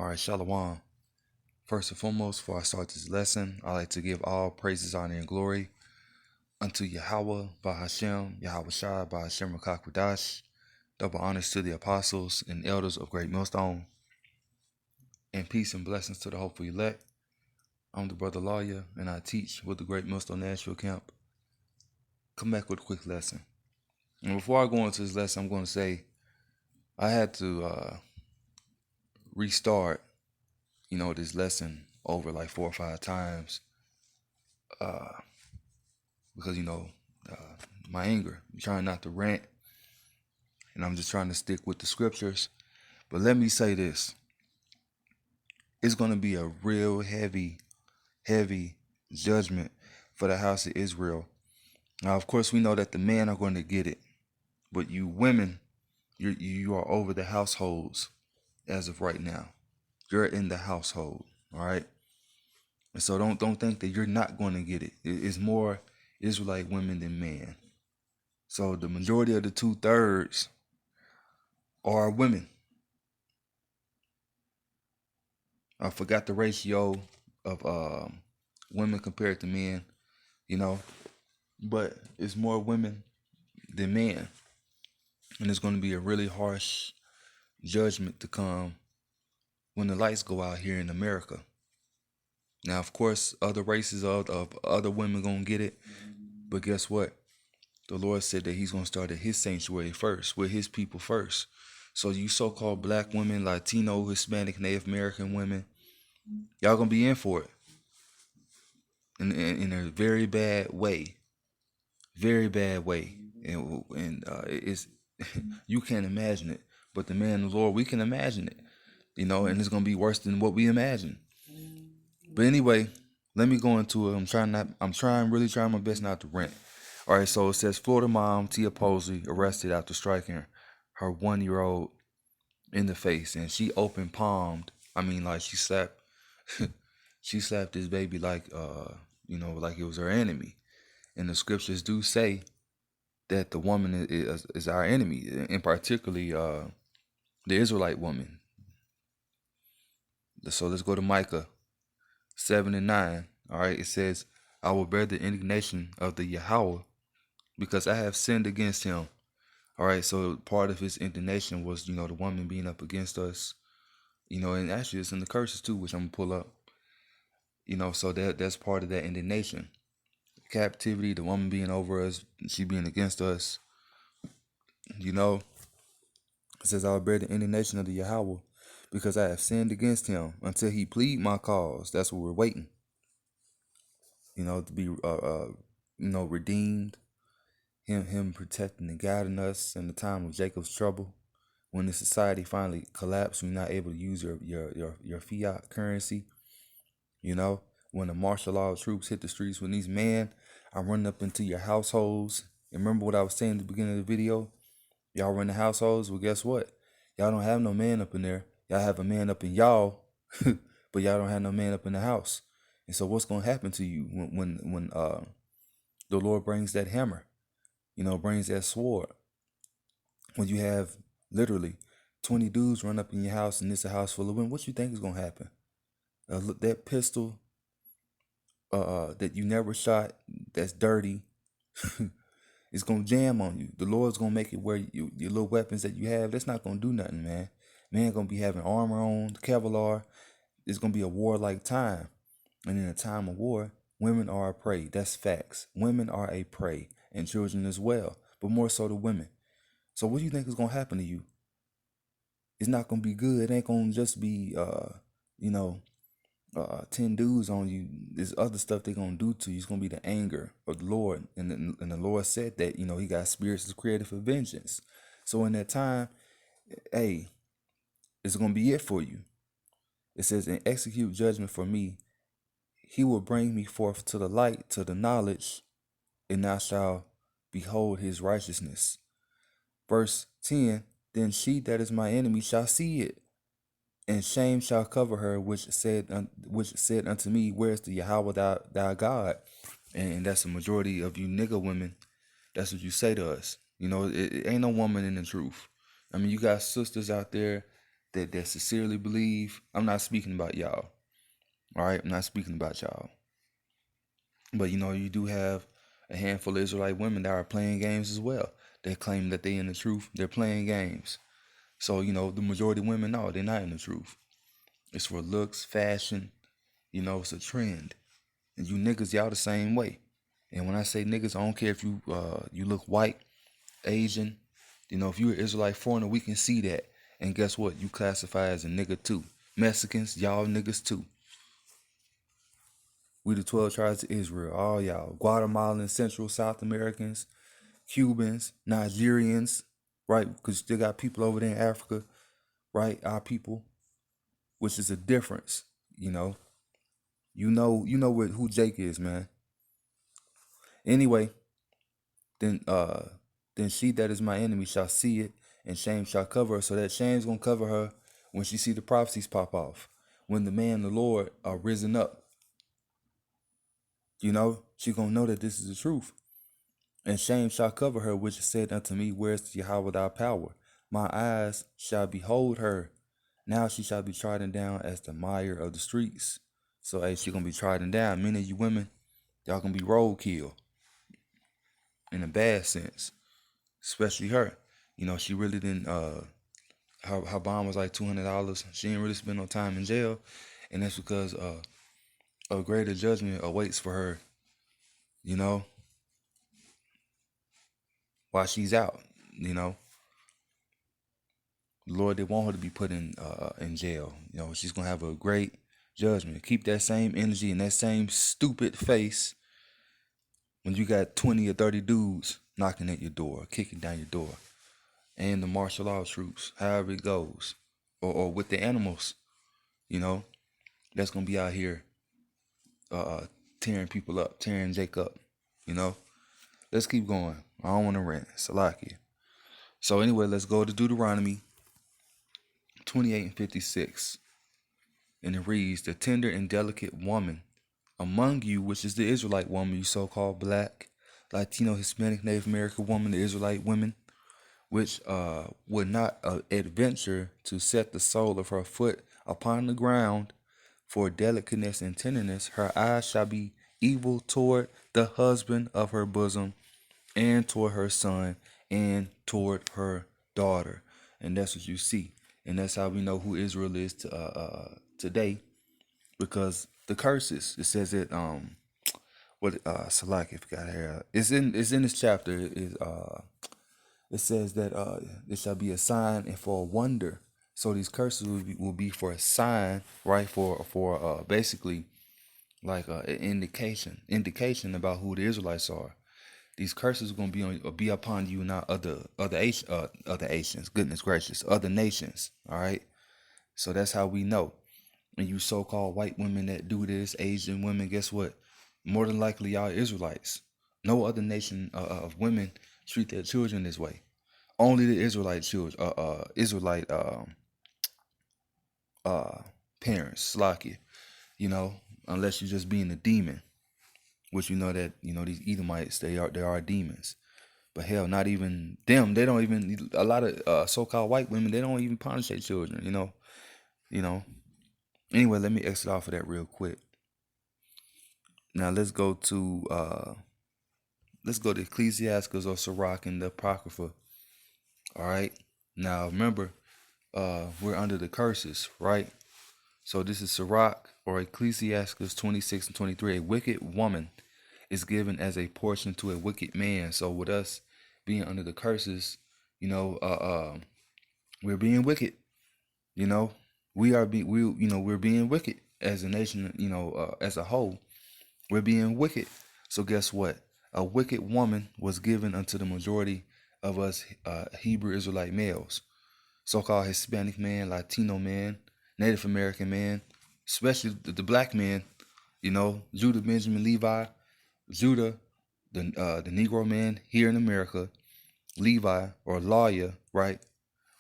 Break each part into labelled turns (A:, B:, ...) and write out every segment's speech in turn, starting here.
A: All right, Shalom. First and foremost, before I start this lesson, I like to give all praises, honor, and glory unto Yahweh, Bahashem, Yahweh Shai, Bahashem Rakakwadash. Double honors to the apostles and elders of Great Millstone, and peace and blessings to the hopeful elect. I'm the brother lawyer, and I teach with the Great Millstone Nashville Camp. Come back with a quick lesson. And before I go into this lesson, I'm going to say I had to restart, this lesson over like 4 or 5 times because, my anger. I'm trying not to rant, and I'm just trying to stick with the scriptures. But let me say this. It's going to be a real heavy judgment for the house of Israel. Now, of course, we know that the men are going to get it, but you women, you are over the households as of right now. You're in the household, all right? And so don't think that you're not going to get it. It's more Israelite women than men. So the majority of the 2/3 are women. I forgot the ratio of women compared to men, but it's more women than men. And it's going to be a really harsh judgment to come when the lights go out here in America. Now, of course, other races of other women going to get it, but guess what? The Lord said that he's going to start at his sanctuary first, with his people first. So you so-called black women, Latino, Hispanic, Native American women, y'all going to be in for it. In a very bad way. Very bad way. And it's you can't imagine it. But the man of the Lord, we can imagine it. And it's going to be worse than what we imagine. But anyway, let me go into it. I'm really trying my best not to rant. All right, so it says Florida mom Tia Posley arrested after striking her 1-year-old in the face, and she open palmed. She slapped, she slapped this baby like it was her enemy. And the scriptures do say that the woman is our enemy, and particularly the Israelite woman. So let's go to Micah 7:9. All right, it says, I will bear the indignation of the Yahweh because I have sinned against him. All right, so part of his indignation was, the woman being up against us, and actually it's in the curses too, which I'm going to pull up, so that's part of that indignation. Captivity, the woman being over us, she being against us, it says, I will bear the indignation of the Yahweh because I have sinned against him until he plead my cause. That's what we're waiting, to be, redeemed. Him protecting and guiding us in the time of Jacob's trouble. When the society finally collapsed, you're not able to use your fiat currency. When the martial law troops hit the streets, when these men are running up into your households. And remember what I was saying at the beginning of the video? Y'all run the households. Well, guess what? Y'all don't have no man up in there. Y'all have a man up in y'all, but y'all don't have no man up in the house. And so what's going to happen to you when the Lord brings that hammer? Brings that sword. When you have literally 20 dudes run up in your house and it's a house full of women, what you think is going to happen? That pistol that you never shot, that's dirty, it's going to jam on you. The Lord's going to make it where your little weapons that you have, that's not going to do nothing, man. Man going to be having armor on, Kevlar. It's going to be a warlike time. And in a time of war, women are a prey. That's facts. Women are a prey. And children as well, but more so the women. So what do you think is going to happen to you? It's not going to be good. It ain't going to just be, 10 dudes on you. There's other stuff they're going to do to you. It's going to be the anger of the Lord. And the Lord said that, he got spirits that's created for vengeance. So in that time, hey, it's going to be it for you. It says, and execute judgment for me. He will bring me forth to the light, to the knowledge, and thou shalt behold his righteousness. Verse 10, then she that is my enemy shall see it, and shame shall cover her, which said unto me, where is the Yahweh thy God? And that's the majority of you nigga women. That's what you say to us. It ain't no woman in the truth. You got sisters out there that sincerely believe. I'm not speaking about y'all. All right, I'm not speaking about y'all. But you do have a handful of Israelite women that are playing games as well. They claim that they in the truth. They're playing games. So the majority of women, no, they're not in the truth. It's for looks, fashion. It's a trend. And you niggas, y'all the same way. And when I say niggas, I don't care if you look white, Asian. If you're an Israelite foreigner, we can see that. And guess what? You classify as a nigga too. Mexicans, y'all niggas too. We the 12 tribes of Israel, all y'all. Guatemalans, Central, South Americans, Cubans, Nigerians, right? Because you still got people over there in Africa, right? Our people, which is a difference, you know. Who Jake is, man. Anyway, then then she that is my enemy shall see it, and shame shall cover her. So that shame's gonna cover her when she see the prophecies pop off. When the man, the Lord, are risen up, she gonna know that this is the truth. And shame shall cover her, which said unto me, where is Yahweh thy power? My eyes shall behold her. Now she shall be trodden down as the mire of the streets. So, hey, she gonna be trodden down. Many of you women, y'all gonna be roadkill in a bad sense, especially her. She really didn't. Her bond was like $200. She didn't really spend no time in jail, and that's because a greater judgment awaits for her. While she's out. The Lord didn't want her to be put in jail. She's gonna have a great judgment. Keep that same energy and that same stupid face when you got 20 or 30 dudes knocking at your door, kicking down your door, and the martial law troops, however it goes, or with the animals, that's gonna be out here tearing people up, tearing Jake up. Let's keep going. I don't want to rant. Salaki. So anyway, let's go to Deuteronomy 28 and 56. And it reads, the tender and delicate woman among you, which is the Israelite woman, you so-called black, Latino, Hispanic, Native American woman, the Israelite women, which would not adventure to set the sole of her foot upon the ground for delicateness and tenderness, her eyes shall be evil toward the husband of her bosom, and toward her son, and toward her daughter. And that's what you see. And that's how we know who Israel is today, because the curses. It says it Salaki, if you got here. It's in this chapter. It says that it shall be a sign and for a wonder. So these curses will be for a sign, right? For basically like an indication about who the Israelites are. These curses are going to be upon you, not other Asians. Goodness gracious, other nations. All right. So that's how we know. And you so-called white women that do this, Asian women, guess what? More than likely, y'all Israelites. No other nation of women treat their children this way. Only the Israelite children, Israelite parents, Slakia. Unless you're just being a demon, which that these Edomites they are demons. But hell, not even them. They don't even, a lot of so-called white women, they don't even punish their children. Anyway, let me exit off of that real quick. Now let's go to Ecclesiastes or Sirach and the Apocrypha. All right. Now remember, we're under the curses, right? So this is Sirach or Ecclesiastes 26 and 23. A wicked woman is given as a portion to a wicked man. So with us being under the curses, we're being wicked. We're being wicked as a nation. As a whole, we're being wicked. So guess what? A wicked woman was given unto the majority of us Hebrew Israelite males, so-called Hispanic man, Latino man, Native American man, especially the black man. Judah, Benjamin, Levi, Judah, the Negro man here in America, Levi or Lawyer, right,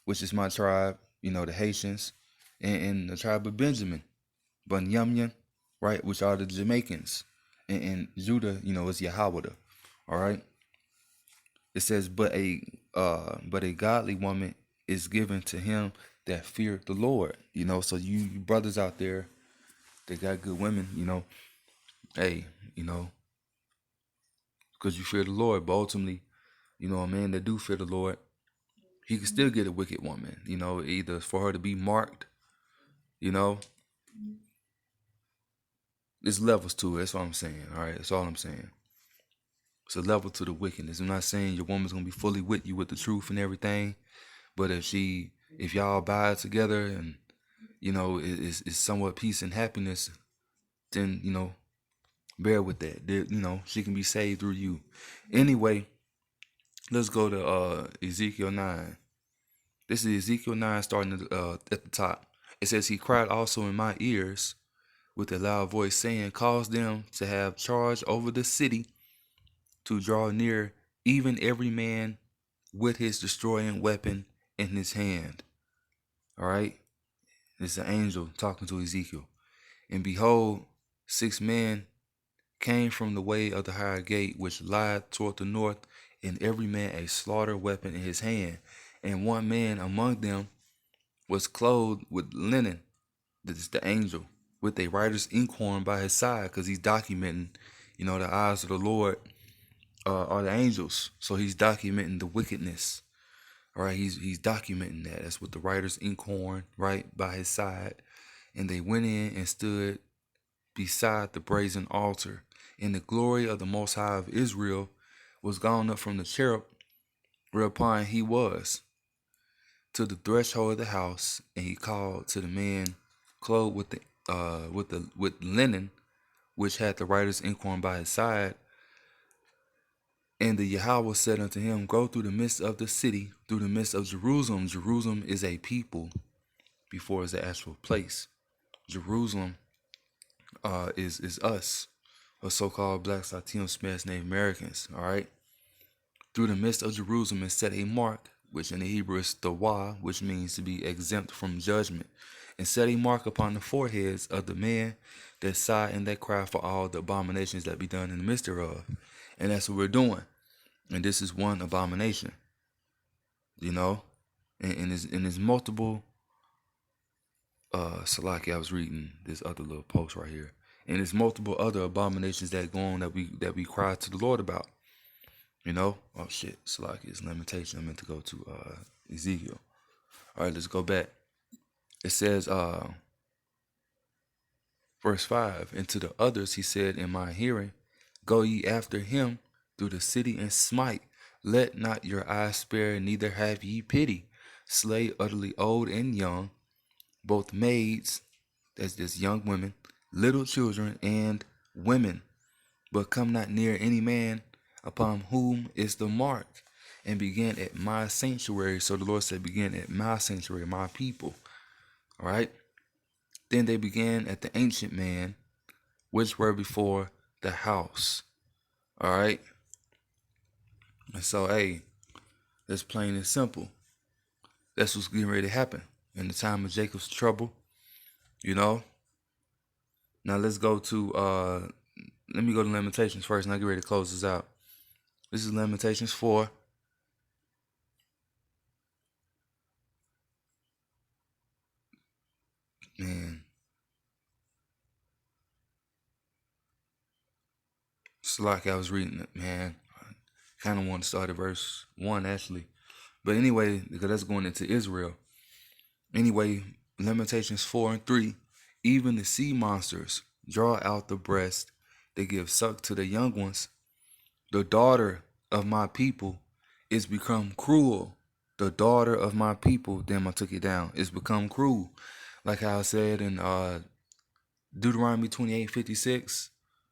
A: which is my tribe, the Haitians, and the tribe of Benjamin, Bunyamin, right, which are the Jamaicans, and Judah, is Yahweh, all right. It says, but a godly woman is given to him that fear the Lord. So you brothers out there that got good women, hey, you know, because you fear the Lord. But ultimately, a man that do fear the Lord, he can still get a wicked woman. Either for her to be marked. You know, there's levels to it. That's all I'm saying. All right, that's all I'm saying. It's a level to the wickedness. I'm not saying your woman's gonna be fully with you with the truth and everything, but if y'all abide together and it's somewhat peace and happiness, then bear with that. She can be saved through you. Anyway, let's go to Ezekiel 9. This is Ezekiel 9, starting at the top. It says, "He cried also in my ears with a loud voice, saying, Cause them to have charge over the city, to draw near, even every man with his destroying weapon in his hand." All right? It's an angel talking to Ezekiel. "And behold, 6 men came from the way of the higher gate, which lieth toward the north, and every man a slaughter weapon in his hand. And one man among them was clothed with linen," this is the angel, "with a writer's inkhorn by his side," because he's documenting, the eyes of the Lord are the angels. So he's documenting the wickedness. All right, he's documenting that. That's with the writer's inkhorn right by his side. "And they went in and stood beside the brazen altar. And the glory of the Most High of Israel was gone up from the cherub whereupon he was to the threshold of the house. And he called to the man clothed with linen, which had the writer's inkhorn by his side. And the Yahweh said unto him, Go through the midst of the city, through the midst of Jerusalem." Jerusalem is a people before it's the actual place. Jerusalem is us, or so-called blacks, Latino, Spanish, Native Americans. All right. "Through the midst of Jerusalem and set a mark," which in the Hebrew is tawah, which means to be exempt from judgment, "and set a mark upon the foreheads of the men that sigh and that cry for all the abominations that be done in the midst thereof." And that's what we're doing. And this is one abomination, and there's multiple. Salaki, I was reading this other little post right here, and there's multiple other abominations that go on that we cry to the Lord about. Oh shit, Salaki is limitation. I meant to go to Ezekiel. All right, let's go back. It says, verse 5, "And to the others he said in my hearing, Go ye after him through the city and smite. Let not your eyes spare, neither have ye pity. Slay utterly old and young, both maids," that's just young women, "little children, and women. But come not near any man upon whom is the mark, and begin at my sanctuary." So the Lord said, begin at my sanctuary, my people. All right. "Then they began at the ancient man, which were before the house." All right. And so, hey, that's plain and simple. That's what's getting ready to happen in the time of Jacob's trouble. Now let's go to let me go to Lamentations first, and I get ready to close this out. This is Lamentations 4. Man, it's like I was reading it, man. I kind of want to start at verse 1, actually. But anyway, because that's going into Israel. Anyway, Lamentations 4 and 3. "Even the sea monsters draw out the breast. They give suck to the young ones. The daughter of my people is become cruel." The daughter of my people, damn, I took it down, is become cruel. Like how I said in Deuteronomy 28:56,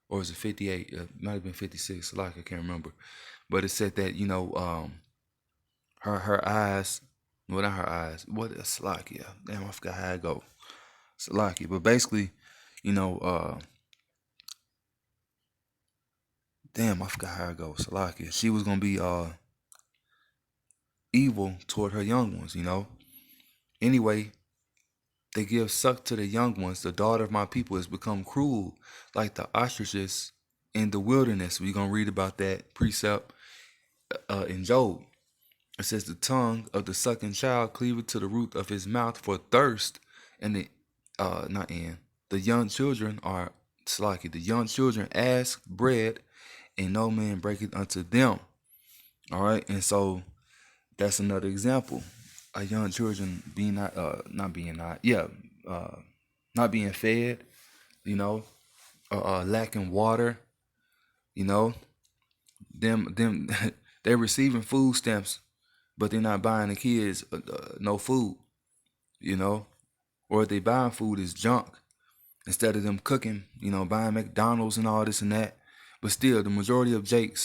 A: or is it 58? It might have been 56. Like I can't remember, but it said that her eyes, well, not her eyes. What is Salakia? Damn, I forgot how it go. Salakia, but basically, damn, I forgot how it goes. Salakia, she was gonna be evil toward her young ones. Anyway, they give suck to the young ones. The daughter of my people has become cruel, like the ostriches in the wilderness. We're going to read about that precept in Job. It says the tongue of the sucking child cleaveth to the root of his mouth for thirst, and the not in the young children are slacky. The young children ask bread, and no man breaketh unto them. All right, and so that's another example. A young children being not being fed, you know, lacking water, you know, them they're receiving food stamps, but they're not buying the kids no food, you know, or if they buying food is junk instead of them cooking, buying McDonald's and all this and that. But still, the majority of Jake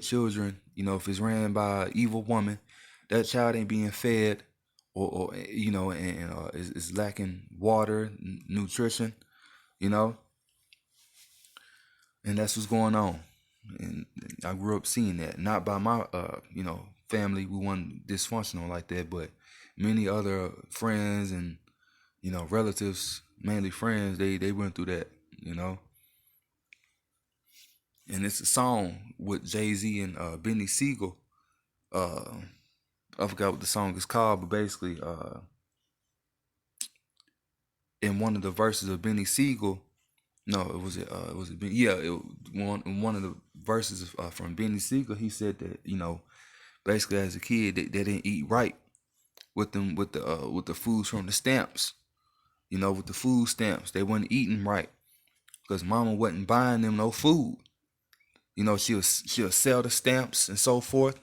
A: children, if it's ran by an evil woman, that child ain't being fed, or and is lacking water, nutrition, you know, and that's what's going on. And I grew up seeing that, not by my family. We weren't dysfunctional like that, but many other friends and relatives, mainly friends, they went through that, and it's a song with Jay-Z and Benny Siegel. I forgot what the song is called, but basically, in one of the verses of Benny Siegel, no, one of the verses from Benny Siegel, he said that basically as a kid they didn't eat right with them with the foods from the stamps, with the food stamps they wasn't eating right because mama wasn't buying them no food. She'll sell the stamps and so forth.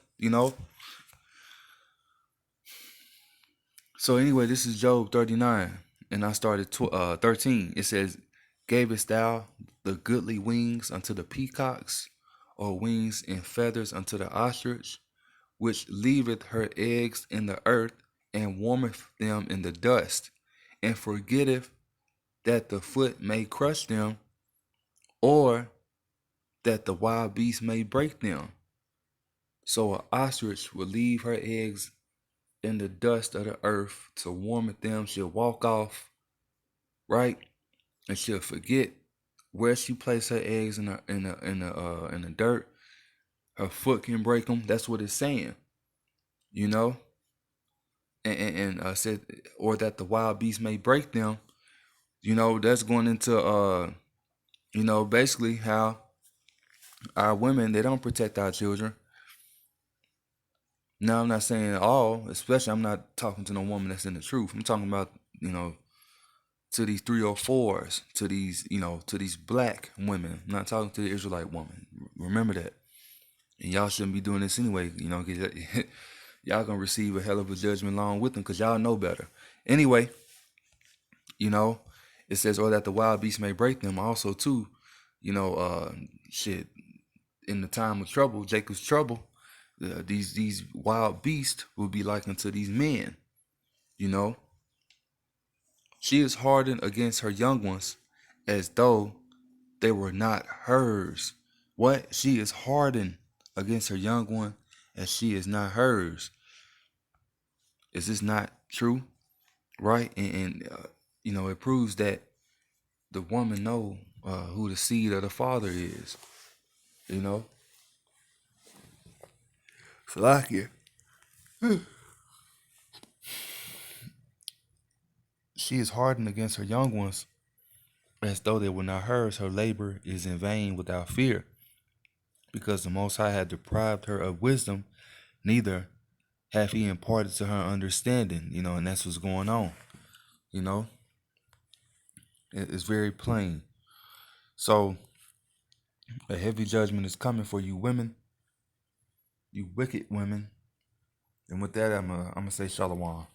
A: So anyway, this is Job 39, and I started 13. It says, "Gavest thou the goodly wings unto the peacocks, or wings and feathers unto the ostrich, which leaveth her eggs in the earth, and warmeth them in the dust, and forgetteth that the foot may crush them, or that the wild beast may break them? So an ostrich will leave her eggs in the dust of the earth to warm them. She'll walk off, right? And she'll forget where she placed her eggs in the dirt. Her foot can break them. That's what it's saying, you know. And said, or that the wild beast may break them. That's going into basically how our women, they don't protect our children. Now I'm not saying all, especially I'm not talking to no woman that's in the truth. I'm talking about to these 304s, to these black women. I'm not talking to the Israelite woman. Remember that. And y'all shouldn't be doing this anyway, because y'all gonna receive a hell of a judgment along with them, because y'all know better. Anyway, it says, or that the wild beast may break them. Also, too, shit, in the time of trouble, Jacob's trouble, these wild beasts will be likened to these men, She is hardened against her young ones as though they were not hers. What? She is hardened against her young one as she is not hers. Is this not true? Right? And it proves that the woman know who the seed of the father is. Salakia. She is hardened against her young ones as though they were not hers. Her labor is in vain without fear, because the Most High had deprived her of wisdom, neither have he imparted to her understanding, and that's what's going on. It's very plain. So a heavy judgment is coming for you women, you wicked women. And with that, I'm gonna say shalom.